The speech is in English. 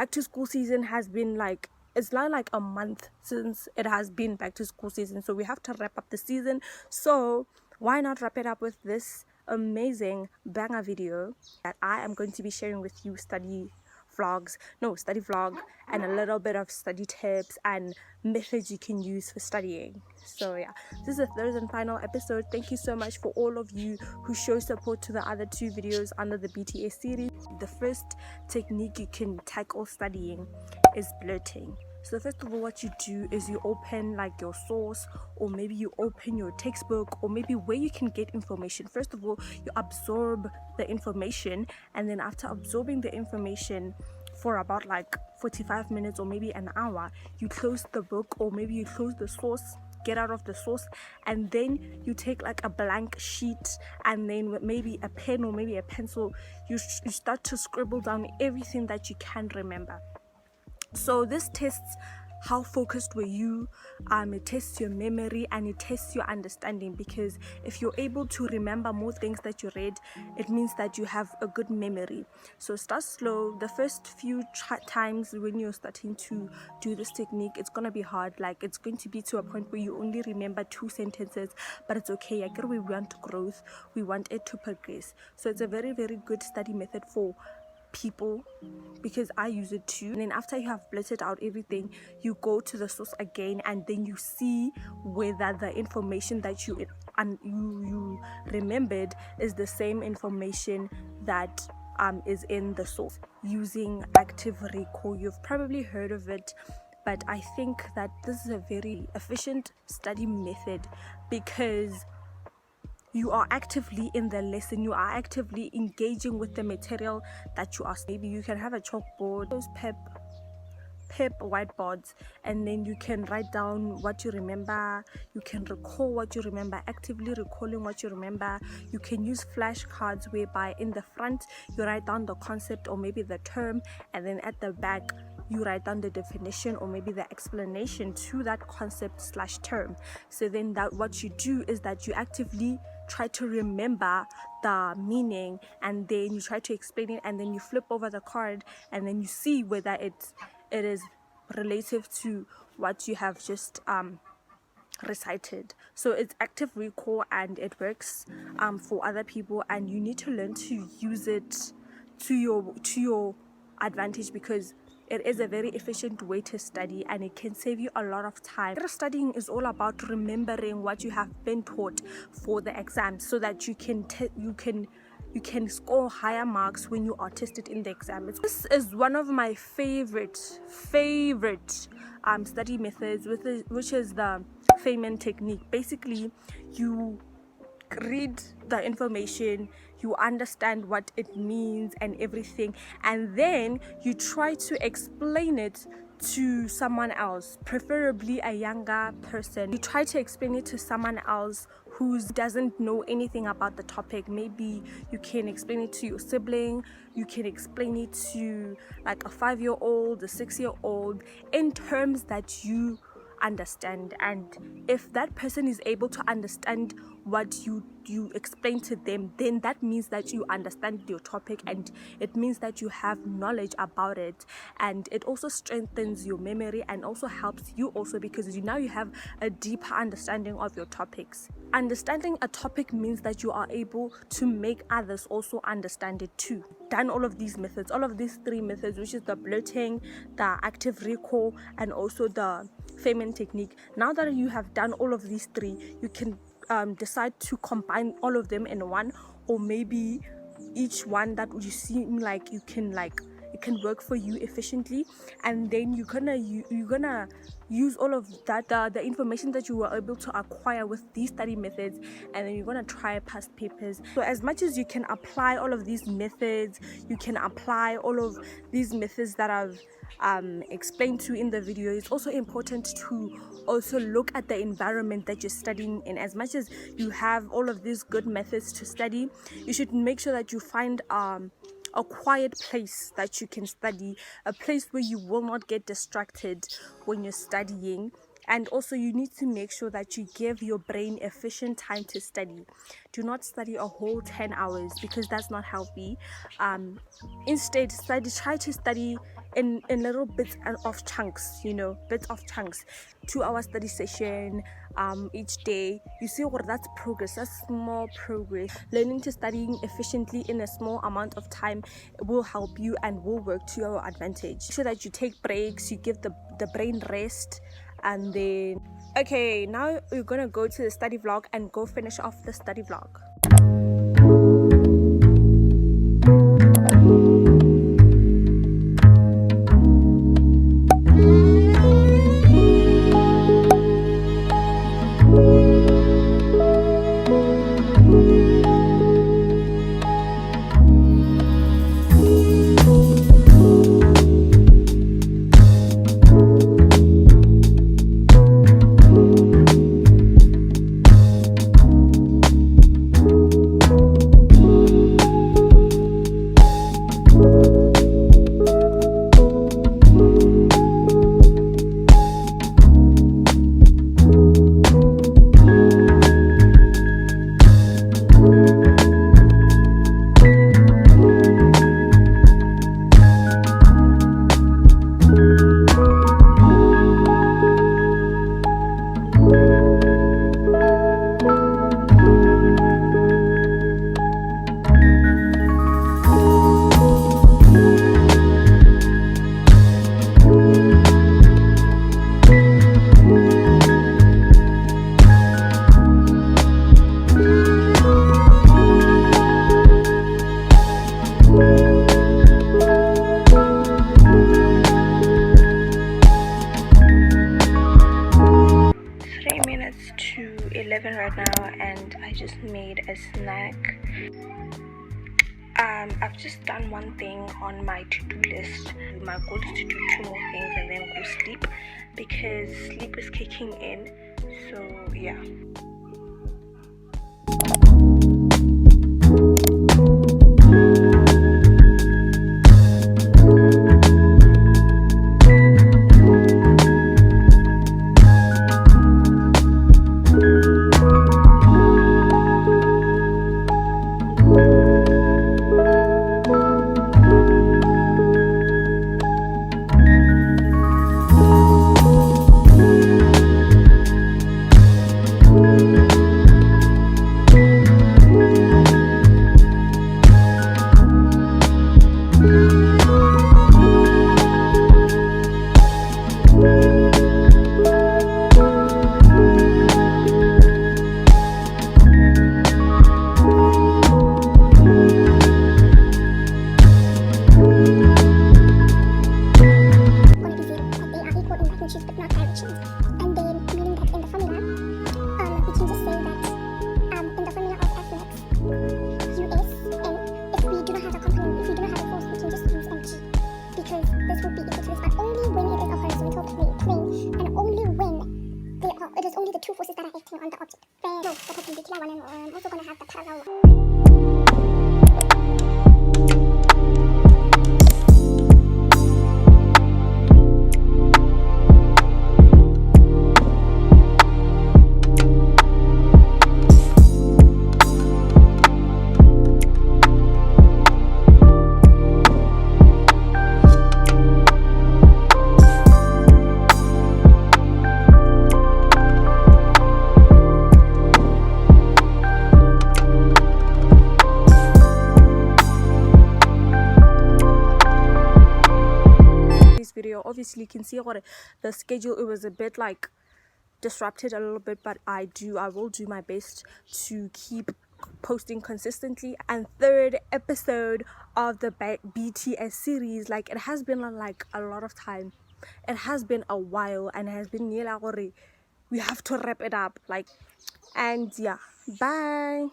back to school season has been like, it's not like a month since it has been back to school season, so we have to wrap up the season. So why not wrap it up with this amazing banger video that I am going to be sharing with you, study vlog, and a little bit of study tips and methods you can use for studying. So yeah, this is the third and final episode. Thank you so much for all of you who show support to the other two videos under the BTS series. The first technique you can tackle studying is blurting. So first of all, what you do is you open like your source, or maybe you open your textbook, or maybe where you can get information. First of all, you absorb the information, and then after absorbing the information for about like 45 minutes or maybe an hour, you close the book, or maybe you close the source, get out of the source, and then you take like a blank sheet, and then with maybe a pen or maybe a pencil, you start to scribble down everything that you can remember. So this tests how focused were you, it tests your memory, and it tests your understanding, because if you're able to remember more things that you read, it means that you have a good memory. So start slow. The first few times when you're starting to do this technique, it's gonna be hard. Like, it's going to be to a point where you only remember 2 sentences, but it's okay. We want growth, we want it to progress. So it's a very, very good study method for people, because I use it too. And then after you have blurted out everything, you go to the source again, and then you see whether the information that you remembered is the same information that is in the source. Using active recall, you've probably heard of it, but I think that this is a very efficient study method, because you are actively in the lesson, you are actively engaging with the material that you are. Maybe you can have a chalkboard, those pep whiteboards, and then you can write down what you remember, you can recall what you remember, actively recalling what you remember. You can use flashcards, whereby in the front you write down the concept or maybe the term, and then at the back you write down the definition or maybe the explanation to that concept / term. So then that what you do is that you actively try to remember the meaning, and then you try to explain it, and then you flip over the card, and then you see whether it is relative to what you have just recited. So it's active recall, and it works for other people, and you need to learn to use it to your advantage, because it is a very efficient way to study, and it can save you a lot of time. Studying is all about remembering what you have been taught for the exam, so that you can score higher marks when you are tested in the exam. This is one of my favorite study methods, which is the Feynman technique. Basically, you read the information, you understand what it means and everything, and then you try to explain it to someone else, preferably a younger person. You try to explain it to someone else who doesn't know anything about the topic. Maybe you can explain it to your sibling, you can explain it to like a 5-year-old, a 6-year-old, in terms that you understand. And if that person is able to understand what you explain to them, then that means that you understand your topic, and it means that you have knowledge about it, and it also strengthens your memory, and also helps you also, because now you have a deeper understanding of your topics. Understanding a topic means that you are able to make others also understand it too. Done all of these methods, all of these 3 methods, which is the blurting, the active recall, and also the Feynman technique. Now that you have done all of these 3, you can decide to combine all of them in one, or maybe each one that you seem like it can work for you efficiently, and then you're gonna use all of that, the information that you were able to acquire with these study methods, and then you're gonna try past papers. So as much as you can apply all of these methods, you can apply all of these methods that I've explained to in the video. It's also important to also look at the environment that you're studying in. As much as you have all of these good methods to study, you should make sure that you find a quiet place that you can study, a place where you will not get distracted when you're studying. And also you need to make sure that you give your brain efficient time to study. Do not study a whole 10 hours, because that's not healthy. Instead, try to study in little bits of chunks, bits of chunks. 2 hour study session each day. You see what that's progress, that's small progress. Learning to studying efficiently in a small amount of time will help you and will work to your advantage. So that you take breaks, you give the brain rest, and then okay, now we're gonna go to the study vlog and go finish off the study vlog. To 11 right now, and I just made a snack. I've just done one thing on my to-do list. My goal is to do 2 more things and then go sleep, because sleep is kicking in. So yeah. It is only the two forces that are acting on the object. No, the perpendicular one, and I'm also going to have the parallel video. Obviously you can see what the schedule, it was a bit like disrupted a little bit, but I will do my best to keep posting consistently. And third episode of the BTS series, like it has been like a lot of time, it has been a while, and it has been near we have to wrap it up, like, and yeah, bye.